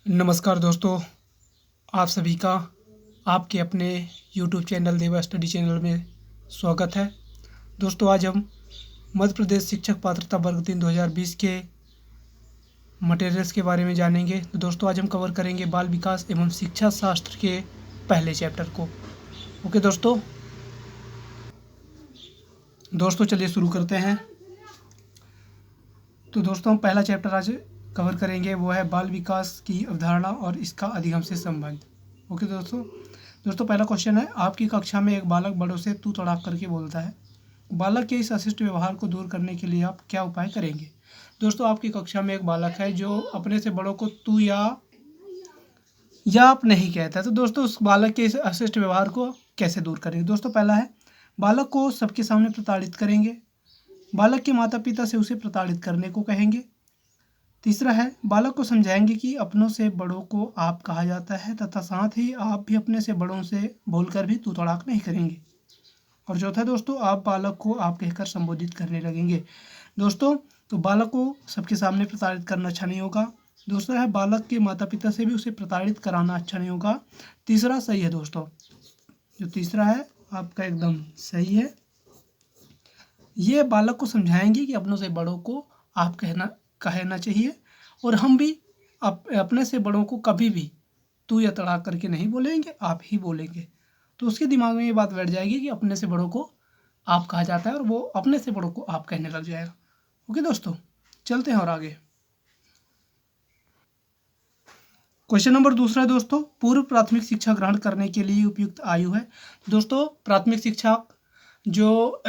नमस्कार दोस्तों, आप सभी का आपके अपने यूट्यूब चैनल देवा स्टडी चैनल में स्वागत है। दोस्तों, आज हम मध्य प्रदेश शिक्षक पात्रता वर्ग 3 2020 के मटेरियल्स के बारे में जानेंगे। तो दोस्तों, आज हम कवर करेंगे बाल विकास एवं शिक्षा शास्त्र के पहले चैप्टर को। ओके दोस्तों चलिए शुरू करते हैं। तो दोस्तों, हम पहला चैप्टर आज कवर करेंगे, वो है बाल विकास की अवधारणा और इसका अधिगम से संबंध। ओके दोस्तों पहला क्वेश्चन है, आपकी कक्षा में एक बालक बड़ों से तू तड़ाक करके बोलता है। बालक के इस अशिष्ट व्यवहार को दूर करने के लिए आप क्या उपाय करेंगे? दोस्तों, आपकी कक्षा में एक बालक है जो अपने से बड़ों को तू या आप नहीं कहता है। तो दोस्तों, उस बालक के इस अशिष्ट व्यवहार को कैसे दूर करेंगे? दोस्तों, पहला है, बालक को सबके सामने प्रताड़ित करेंगे। बालक के माता पिता से उसे प्रताड़ित करने को कहेंगे। तीसरा है, बालक को समझाएंगे कि अपनों से बड़ों को आप कहा जाता है तथा साथ ही आप भी अपने से बड़ों से बोलकर भी तू तड़ाक नहीं करेंगे। और चौथा दोस्तों, आप बालक को आप कहकर संबोधित करने लगेंगे। दोस्तों, तो बालक को सबके सामने प्रताड़ित करना अच्छा नहीं होगा। दूसरा है, बालक के माता पिता से भी उसे प्रताड़ित कराना अच्छा नहीं होगा। तीसरा सही है दोस्तों, जो तीसरा है आपका एकदम सही है। ये बालक को समझाएंगे कि अपनों से बड़ों को आप कहना चाहिए और हम भी अपने से बड़ों को कभी भी तू या तड़ाक करके नहीं बोलेंगे, आप ही बोलेंगे। तो उसके दिमाग में ये बात बैठ जाएगी कि अपने से बड़ों को आप कहा जाता है और वो अपने से बड़ों को आप कहने लग जाएगा। ओके दोस्तों, चलते हैं और आगे। क्वेश्चन नंबर दूसरा है दोस्तों, पूर्व प्राथमिक शिक्षा ग्रहण करने के लिए उपयुक्त आयु है। दोस्तों, प्राथमिक शिक्षा जो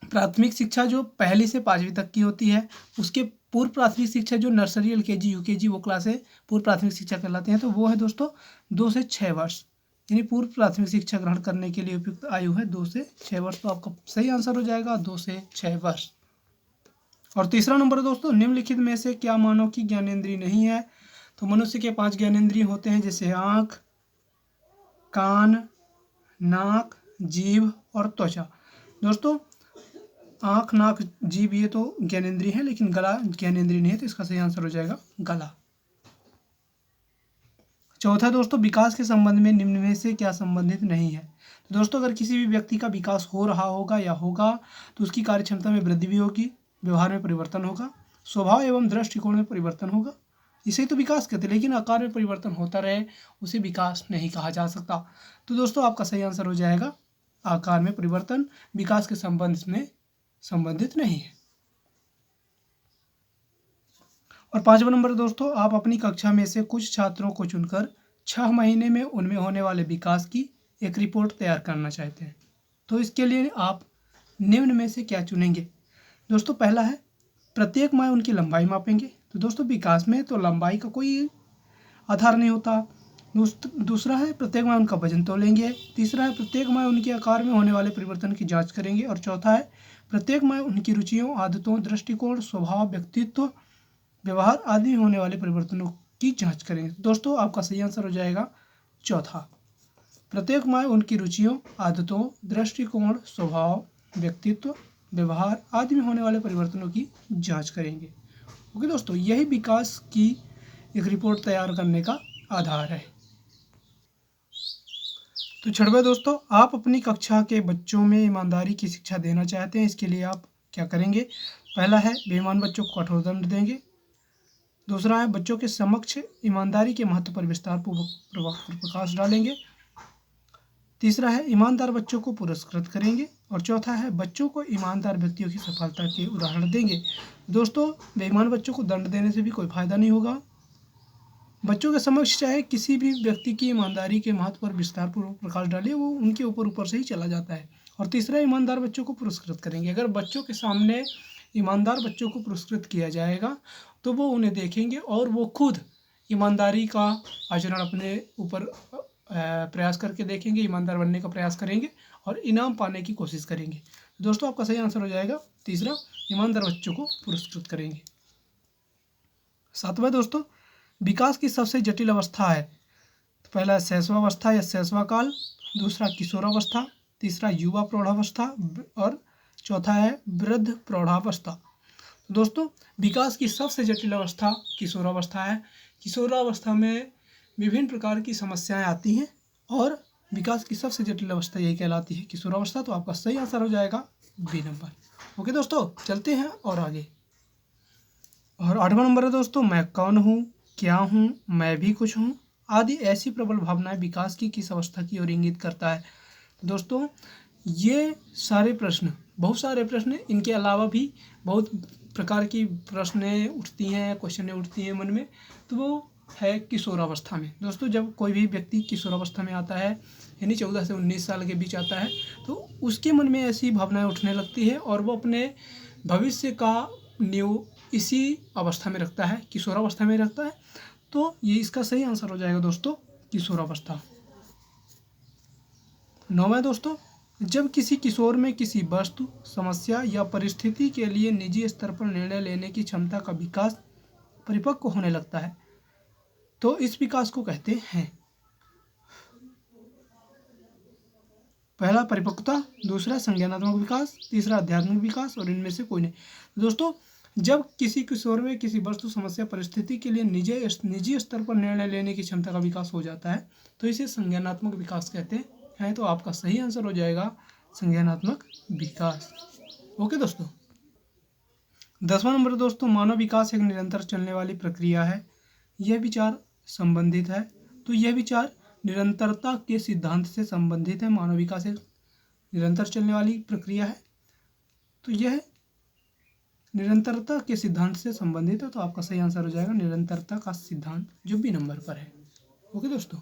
प्राथमिक शिक्षा जो पहली से 5वीं तक की होती है, उसके पूर्व प्राथमिक शिक्षा जो नर्सरी LKG UKG वो क्लासें पूर्व प्राथमिक शिक्षा कहलाते हैं। तो वो है दोस्तों 2 से 6 वर्ष, यानी पूर्व प्राथमिक शिक्षा ग्रहण करने के लिए उपयुक्त आयु है 2 से 6 वर्ष। तो आपका सही आंसर हो जाएगा 2 से 6 वर्ष। और तीसरा नंबर है दोस्तों, निम्नलिखित में से क्या मानव की ज्ञानेंद्रिय नहीं है? तो मनुष्य के 5 ज्ञानेंद्रिय होते हैं, जैसे आँख, कान, नाक, जीभ और त्वचा। दोस्तों, आँख, नाक, जीभ ये तो ज्ञानेंद्रिय है, लेकिन गला ज्ञानेंद्रिय नहीं है, तो इसका सही आंसर हो जाएगा गला। चौथा दोस्तों, विकास के संबंध में निम्न में से क्या संबंधित नहीं है? तो दोस्तों, अगर किसी भी व्यक्ति का विकास हो रहा होगा या होगा तो उसकी कार्य क्षमता में वृद्धि भी होगी, व्यवहार में परिवर्तन होगा, स्वभाव एवं दृष्टिकोण में परिवर्तन होगा, इसे तो विकास कहते हैं। लेकिन आकार में परिवर्तन होता रहे उसे विकास नहीं कहा जा सकता। तो दोस्तों, आपका सही आंसर हो जाएगा आकार में परिवर्तन विकास के संबंध में संबंधित नहीं है। और 5वां नंबर दोस्तों, आप अपनी कक्षा में से कुछ छात्रों को चुनकर 6 महीने में उनमें होने वाले विकास की एक रिपोर्ट तैयार करना चाहते हैं। तो इसके लिए आप निम्न में से क्या चुनेंगे? दोस्तों, पहला है, प्रत्येक माह उनकी लंबाई मापेंगे। तो दोस्तों, विकास में तो लंबाई का कोई आधार नहीं होता। दूसरा है, प्रत्येक माह उनका वजन तोलेंगे। तीसरा है, प्रत्येक माह उनके आकार में होने वाले परिवर्तन की जांच करेंगे। और चौथा है, प्रत्येक माह उनकी रुचियों, आदतों, दृष्टिकोण, स्वभाव, व्यक्तित्व, व्यवहार आदि में होने वाले परिवर्तनों की जांच करेंगे। दोस्तों, आपका सही आंसर हो जाएगा चौथा, प्रत्येक माह उनकी रुचियों, आदतों, दृष्टिकोण, स्वभाव, व्यक्तित्व, व्यवहार आदि में होने वाले परिवर्तनों की जांच करेंगे। ओके दोस्तों, यही विकास की एक रिपोर्ट तैयार करने का आधार है। तो 6वां दोस्तों, आप अपनी कक्षा के बच्चों में ईमानदारी की शिक्षा देना चाहते हैं। इसके लिए आप क्या करेंगे? पहला है, बेईमान बच्चों को कठोर दंड देंगे। दूसरा है, बच्चों के समक्ष ईमानदारी के महत्व पर विस्तारपूर्वक प्रकाश डालेंगे। तीसरा है, ईमानदार बच्चों को पुरस्कृत करेंगे। और चौथा है, बच्चों को ईमानदार व्यक्तियों की सफलता के उदाहरण देंगे। दोस्तों, बेईमान बच्चों को दंड देने से भी कोई फायदा नहीं होगा। बच्चों के समक्ष चाहे किसी भी व्यक्ति की ईमानदारी के महत्व पर विस्तारपूर्वक प्रकाश डालिए, वो उनके ऊपर से ही चला जाता है। और तीसरा, ईमानदार बच्चों को पुरस्कृत करेंगे। अगर बच्चों के सामने ईमानदार बच्चों को पुरस्कृत किया जाएगा तो वो उन्हें देखेंगे और वो खुद ईमानदारी का आचरण अपने ऊपर प्रयास करके देखेंगे, ईमानदार बनने का प्रयास करेंगे और इनाम पाने की कोशिश करेंगे। दोस्तों, आपका सही आंसर हो जाएगा तीसरा, ईमानदार बच्चों को पुरस्कृत करेंगे। 7वां दोस्तों, विकास की सबसे जटिल अवस्था है। तो पहला है शैशवावस्था या शैशवाकाल, दूसरा किशोरावस्था, तीसरा युवा प्रौढ़ावस्था और चौथा है वृद्ध प्रौढ़ावस्था। तो दोस्तों, विकास की सबसे जटिल अवस्था किशोरावस्था है, किशोरावस्था में विभिन्न प्रकार की समस्याएं आती हैं और विकास की सबसे जटिल अवस्था यही कहलाती है किशोरावस्था। तो आपका सही आंसर हो जाएगा बी नंबर। ओके दोस्तों, चलते हैं और आगे। और 8वां नंबर है दोस्तों, मैं कौन हूँ, क्या हूँ, मैं भी कुछ हूँ आदि ऐसी प्रबल भावनाएं विकास की किस अवस्था की ओर इंगित करता है। दोस्तों ये सारे प्रश्न, बहुत सारे प्रश्न, इनके अलावा भी बहुत प्रकार की प्रश्नें उठती हैं, क्वेश्चनें उठती हैं मन में, तो वो है किशोरावस्था में। दोस्तों जब कोई भी व्यक्ति किशोरावस्था में आता है, यानी 14 से 19 साल के बीच आता है, तो उसके मन में ऐसी भावनाएं उठने लगती है और वो अपने भविष्य का नींव इसी अवस्था में रखता है, किशोरावस्था में रखता है। तो ये इसका सही आंसर हो जाएगा दोस्तों किशोरावस्था। 9वां दोस्तों, जब किसी किशोर में किसी वस्तु, समस्या या परिस्थिति के लिए निजी स्तर पर निर्णय लेने की क्षमता का विकास परिपक्व होने लगता है तो इस विकास को कहते हैं। पहला परिपक्वता, दूसरा संज्ञानात्मक विकास, तीसरा आध्यात्मिक विकास और इनमें से कोई नहीं। दोस्तों जब किसी किशोर में किसी वस्तु, समस्या, परिस्थिति के लिए निजी स्तर पर निर्णय लेने की क्षमता का विकास हो जाता है तो इसे संज्ञानात्मक विकास कहते हैं। तो आपका सही आंसर हो जाएगा संज्ञानात्मक विकास। ओके दोस्तों। 10वां नंबर दोस्तों, मानव विकास एक निरंतर चलने वाली प्रक्रिया है। यह विचार संबंधित है। तो यह विचार निरंतरता के सिद्धांत से संबंधित है। मानव विकास एक निरंतर चलने वाली प्रक्रिया है, तो यह निरंतरता के सिद्धांत से संबंधित है। तो आपका सही आंसर हो जाएगा निरंतरता का सिद्धांत, जो बी नंबर पर है। ओके दोस्तों।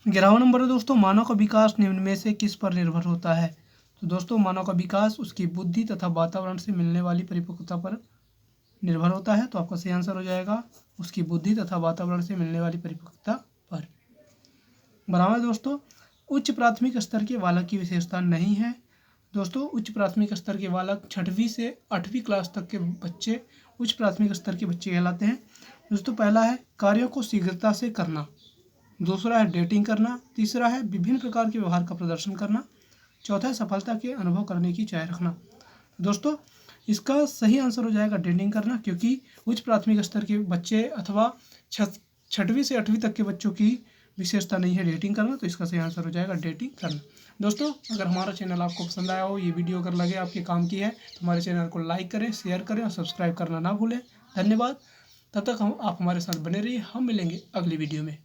11वां नंबर है दोस्तों, मानव का विकास निम्न में से किस पर निर्भर होता है। तो दोस्तों मानव का विकास उसकी बुद्धि तथा वातावरण से मिलने वाली परिपक्वता पर निर्भर होता है। तो आपका सही आंसर हो जाएगा उसकी बुद्धि तथा वातावरण से मिलने वाली परिपक्वता पर। 12वां दोस्तों, उच्च प्राथमिक स्तर के बालक की विशेषता नहीं है। दोस्तों उच्च प्राथमिक स्तर के बालक 6वीं से 8वीं क्लास तक के बच्चे उच्च प्राथमिक स्तर के बच्चे कहलाते हैं। दोस्तों पहला है कार्यों को शीघ्रता से करना, दूसरा है डेटिंग करना, तीसरा है विभिन्न प्रकार के व्यवहार का प्रदर्शन करना, चौथा है सफलता के अनुभव करने की चाह रखना। दोस्तों इसका सही आंसर हो जाएगा डेटिंग करना, क्योंकि उच्च प्राथमिक स्तर के बच्चे अथवा 6वीं से 8वीं तक के बच्चों की विशेषता नहीं है डेटिंग करना। तो इसका सही आंसर हो जाएगा डेटिंग करना। दोस्तों अगर हमारा चैनल आपको पसंद आया हो, ये वीडियो अगर लगे आपके काम की है, तो हमारे चैनल को लाइक करें, शेयर करें और सब्सक्राइब करना ना भूलें। धन्यवाद। तब तक आप हमारे साथ बने रहिए। हम मिलेंगे अगली वीडियो में।